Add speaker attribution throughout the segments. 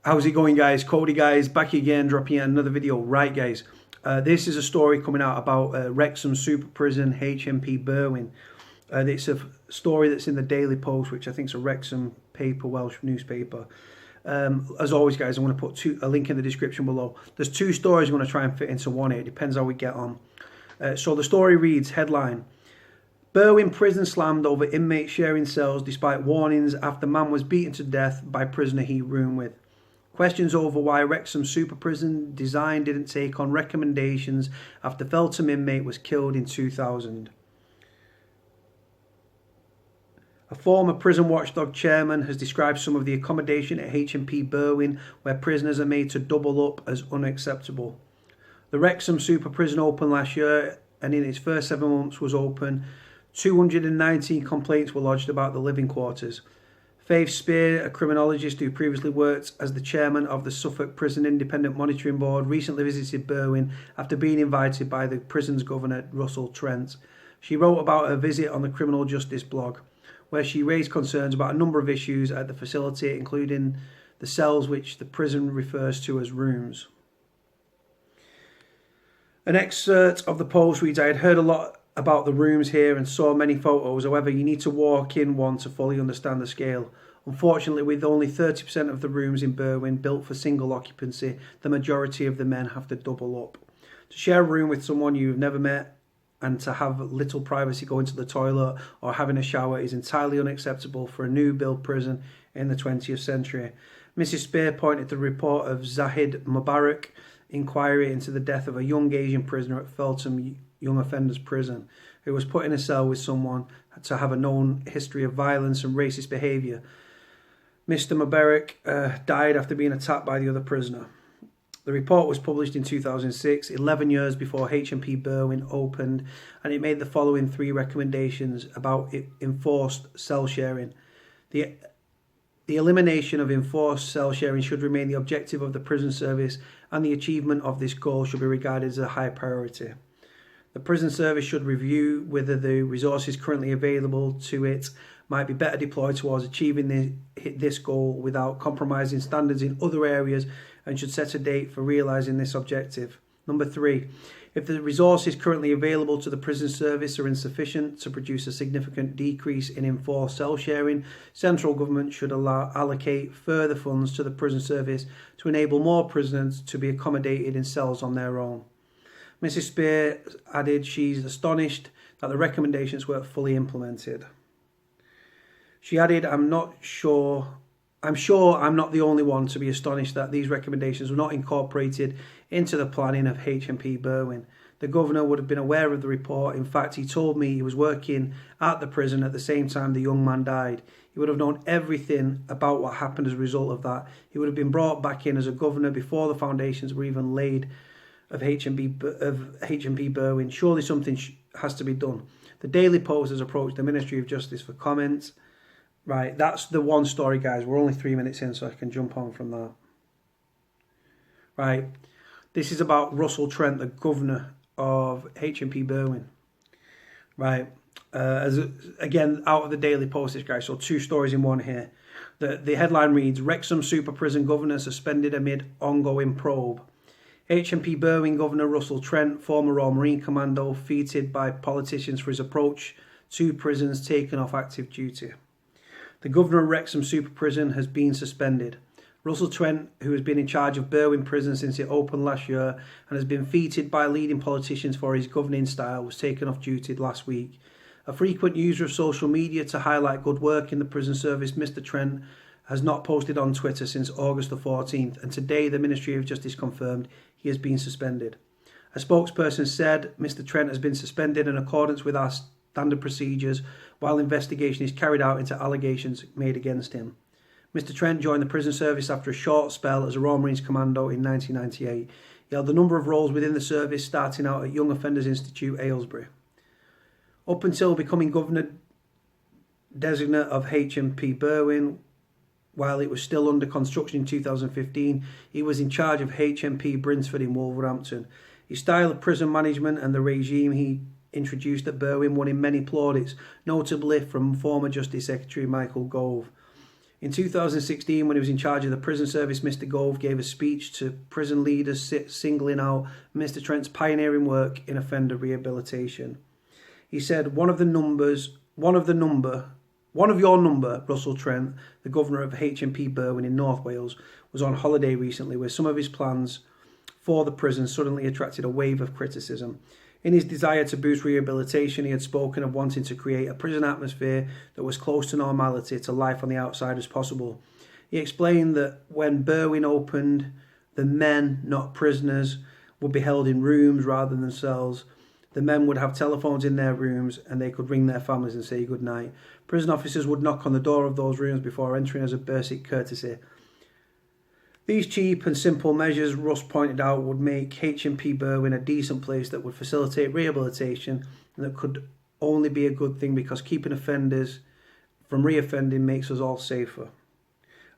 Speaker 1: How's it going, guys? Cody, guys, back again, dropping yet another video. Right, guys, this is a story coming out about Wrexham Super Prison, HMP Berwyn. It's a story that's in the Daily Post, which I think is a Wrexham paper, Welsh newspaper. As always, guys, I'm going to put a link in the description below. There's two stories I'm going to try and fit into one here. It depends how we get on. So the story reads, headline: Berwyn prison slammed over inmate sharing cells despite warnings after man was beaten to death by prisoner he roomed with. Questions over why Wrexham Super Prison design didn't take on recommendations after Feltham inmate was killed in 2000. A former prison watchdog chairman has described some of the accommodation at HMP Berwyn, where prisoners are made to double up, as unacceptable. The Wrexham Super Prison opened last year, and in its first 7 months was open, 219 complaints were lodged about the living quarters. Faith Spear, a criminologist who previously worked as the chairman of the Suffolk Prison Independent Monitoring Board, recently visited Berwyn after being invited by the prison's governor, Russ Trent. She wrote about her visit on the Criminal Justice blog, where she raised concerns about a number of issues at the facility, including the cells which the prison refers to as rooms. An excerpt of the post reads, I had heard a lot about the rooms here and saw many photos. However, you need to walk in one to fully understand the scale. Unfortunately, with only 30% of the rooms in Berwyn built for single occupancy, the majority of the men have to double up. To share a room with someone you've never met and to have little privacy going to the toilet or having a shower is entirely unacceptable for a new build prison in the 20th century. Mrs. Spear pointed to the report of Zahid Mubarak inquiry into the death of a young Asian prisoner at Feltham Young Offenders Prison, who was put in a cell with someone to have a known history of violence and racist behaviour. Mr. Mubarak died after being attacked by the other prisoner. The report was published in 2006, 11 years before HMP Berwyn opened, and it made the following 3 recommendations about enforced cell sharing. The elimination of enforced cell sharing should remain the objective of the prison service, and the achievement of this goal should be regarded as a high priority. The prison service should review whether the resources currently available to it might be better deployed towards achieving this goal without compromising standards in other areas, and should set a date for realising this objective. Number 3, if the resources currently available to the prison service are insufficient to produce a significant decrease in enforced cell sharing, central government should allocate further funds to the prison service to enable more prisoners to be accommodated in cells on their own. Mrs. Spear added she's astonished that the recommendations were fully implemented. She added, I'm sure I'm not the only one to be astonished that these recommendations were not incorporated into the planning of HMP Berwyn. The governor would have been aware of the report. In fact, he told me he was working at the prison at the same time the young man died. He would have known everything about what happened as a result of that. He would have been brought back in as a governor before the foundations were even laid of HMP Berwyn. Surely something has to be done. The Daily Post has approached the Ministry of Justice for comments. Right, that's the one story, guys. We're only 3 minutes in, so I can jump on from that. Right, this is about Russell Trent, the governor of HMP Berwyn. Right, again, out of the Daily Post, guys, so 2 stories in one here. The headline reads, Wrexham Super Prison governor suspended amid ongoing probe. HMP Berwyn Governor Russell Trent, former Royal Marine Commando, feted by politicians for his approach to prisons, taken off active duty. The governor of Wrexham Super Prison has been suspended. Russell Trent, who has been in charge of Berwyn Prison since it opened last year and has been feted by leading politicians for his governing style, was taken off duty last week. A frequent user of social media to highlight good work in the prison service, Mr. Trent has not posted on Twitter since August the 14th, and today the Ministry of Justice confirmed he has been suspended. A spokesperson said Mr. Trent has been suspended in accordance with our standard procedures while investigation is carried out into allegations made against him. Mr. Trent joined the prison service after a short spell as a Royal Marines Commando in 1998. He held a number of roles within the service, starting out at Young Offenders Institute, Aylesbury. Up until becoming Governor Designate of HMP Berwyn, while it was still under construction in 2015, he was in charge of HMP Brinsford in Wolverhampton. His style of prison management and the regime he introduced at Berwyn won him many plaudits, notably from former Justice Secretary Michael Gove. In 2016, when he was in charge of the prison service, Mr. Gove gave a speech to prison leaders singling out Mr. Trent's pioneering work in offender rehabilitation. He said, one of your number, Russell Trent, the governor of HMP Berwyn in North Wales, was on holiday recently where some of his plans for the prison suddenly attracted a wave of criticism. In his desire to boost rehabilitation, he had spoken of wanting to create a prison atmosphere that was close to normality to life on the outside as possible. He explained that when Berwyn opened, the men, not prisoners, would be held in rooms rather than cells. The men would have telephones in their rooms and they could ring their families and say goodnight. Prison officers would knock on the door of those rooms before entering as a basic courtesy. These cheap and simple measures, Russ pointed out, would make HMP Berwyn a decent place that would facilitate rehabilitation, and that could only be a good thing because keeping offenders from reoffending makes us all safer.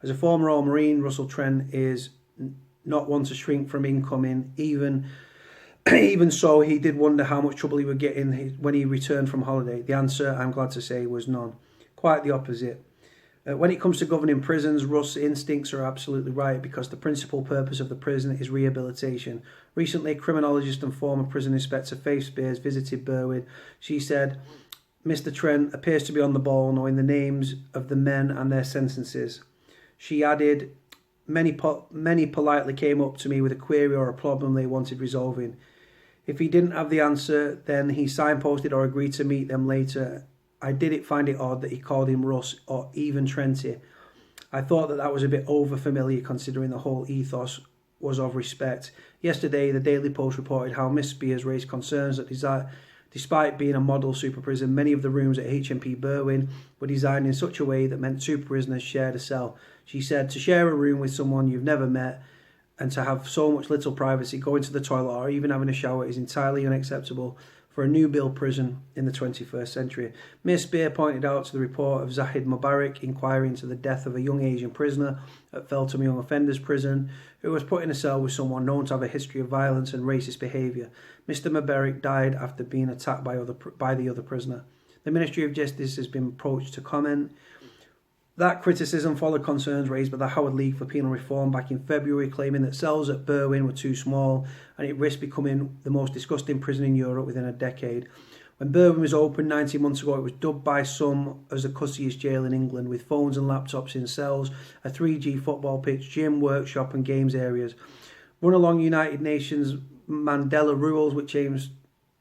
Speaker 1: As a former Royal Marine, Russell Trent is not one to shrink from incoming. Even so, he did wonder how much trouble he would get in when he returned from holiday. The answer, I'm glad to say, was none. Quite the opposite. When it comes to governing prisons, Russ' instincts are absolutely right because the principal purpose of the prison is rehabilitation. Recently, criminologist and former prison inspector Faith Spears visited Berwyn. She said, Mr. Trent appears to be on the ball, knowing the names of the men and their sentences. She added, many politely came up to me with a query or a problem they wanted resolving. If he didn't have the answer, then he signposted or agreed to meet them later. I did find it odd that he called him Russ or even Trenty. I thought that was a bit over-familiar considering the whole ethos was of respect. Yesterday, the Daily Post reported how Miss Spears raised concerns that despite being a model super prison, many of the rooms at HMP Berwyn were designed in such a way that meant super prisoners shared a cell. She said, to share a room with someone you've never met and to have so much little privacy, going to the toilet or even having a shower is entirely unacceptable for a new build prison in the 21st century. Ms. Spear pointed out to the report of Zahid Mubarak inquiring into the death of a young Asian prisoner at Feltham Young Offenders Prison who was put in a cell with someone known to have a history of violence and racist behaviour. Mr. Mubarak died after being attacked by the other prisoner. The Ministry of Justice has been approached to comment. That criticism followed concerns raised by the Howard League for Penal Reform back in February, claiming that cells at Berwyn were too small and it risked becoming the most disgusting prison in Europe within a decade. When Berwyn was opened 19 months ago, it was dubbed by some as the cussiest jail in England, with phones and laptops in cells, a 3G football pitch, gym, workshop and games areas. Run along United Nations Mandela rules, which aims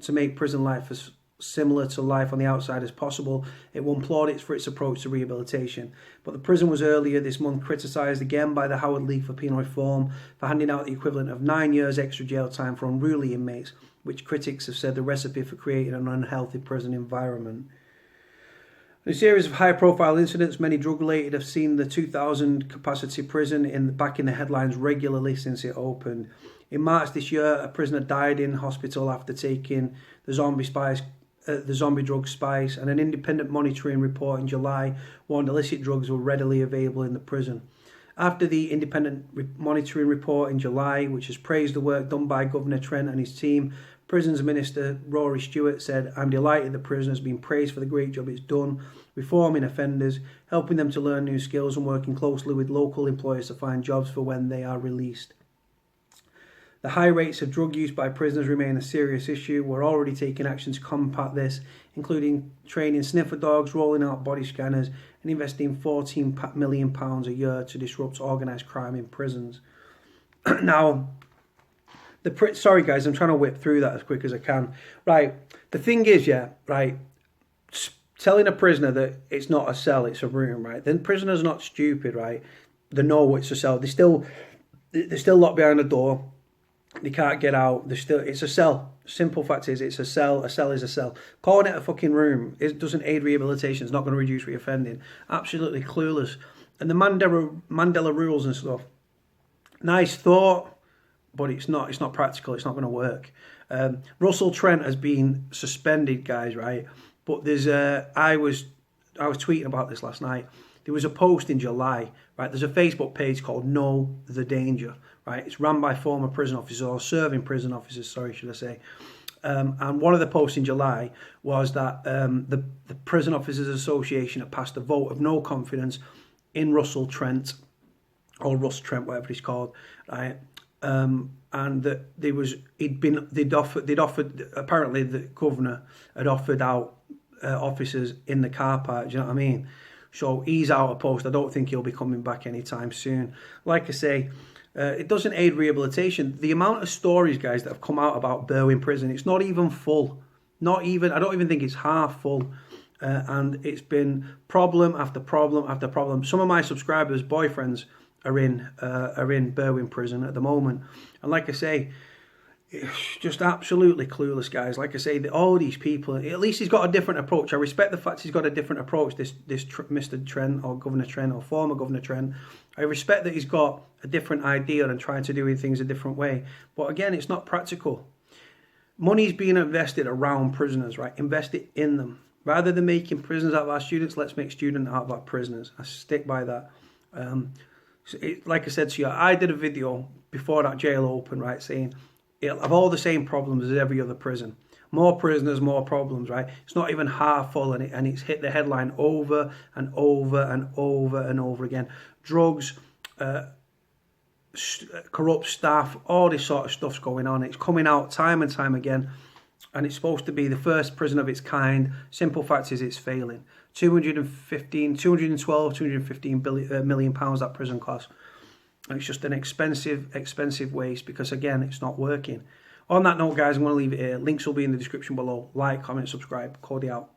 Speaker 1: to make prison life as similar to life on the outside as possible, it won plaudits for its approach to rehabilitation. But the prison was earlier this month criticised again by the Howard League for Penal Reform for handing out the equivalent of 9 years extra jail time for unruly inmates, which critics have said the recipe for creating an unhealthy prison environment. In a series of high-profile incidents, many drug-related, have seen the 2,000 capacity prison back in the headlines regularly since it opened. In March this year, a prisoner died in hospital after taking the zombie drug Spice, and an independent monitoring report in July warned illicit drugs were readily available in the prison. After the independent monitoring report in July, which has praised the work done by Governor Trent and his team, Prisons Minister Rory Stewart said, I'm delighted the prison has been praised for the great job it's done, reforming offenders, helping them to learn new skills and working closely with local employers to find jobs for when they are released. The high rates of drug use by prisoners remain a serious issue. We're already taking action to combat this, including training sniffer dogs, rolling out body scanners, and investing £14 million a year to disrupt organised crime in prisons. Now, sorry guys, I'm trying to whip through that as quick as I can. Right, the thing is, telling a prisoner that it's not a cell, it's a room, right? Then prisoners are not stupid, right? They know it's a cell. They're still locked behind a door. They can't get out. It's a cell. Simple fact is, it's a cell. A cell is a cell. Calling it a fucking room, it doesn't aid rehabilitation. It's not going to reduce reoffending. Absolutely clueless. And the Mandela rules and stuff. Nice thought, but it's not practical. It's not going to work. Russell Trent has been suspended, guys, right? But there's I was tweeting about this last night. There was a post in July, right? There's a Facebook page called Know the Danger, right? It's run by former prison officers, or serving prison officers, should I say. And one of the posts in July was that the Prison Officers Association had passed a vote of no confidence in Russell Trent, or Russ Trent, whatever he's called, right? And that they'd offered apparently the governor had offered out officers in the car park. Do you know what I mean? So he's out of post. I don't think he'll be coming back anytime soon. Like I say, it doesn't aid rehabilitation. The amount of stories, guys, that have come out about Berwyn Prison, it's not even full. Not even. I don't even think it's half full. And it's been problem after problem after problem. Some of my subscribers' boyfriends are in Berwyn Prison at the moment, and like I say, it's just absolutely clueless, guys. Like I say, all these people. At least he's got a different approach. I respect the fact he's got a different approach. This Mr. Trent, or Governor Trent, or former Governor Trent. I respect that he's got a different idea and trying to do things a different way. But again, it's not practical. Money's being invested around prisoners, right? Invest it in them. Rather than making prisoners out of our students, let's make students out of our prisoners. I stick by that. Like I said to you, I did a video before that jail opened, right, saying it'll have all the same problems as every other prison. More prisoners, more problems, right? It's not even half full, and it's hit the headline over and over and over and over again. Drugs, corrupt staff, all this sort of stuff's going on. It's coming out time and time again. And it's supposed to be the first prison of its kind. Simple fact is it's failing. 215 million pounds that prison costs. And it's just an expensive waste because, again, it's not working. On that note, guys, I'm going to leave it here. Links will be in the description below. Like, comment, subscribe. Cody out.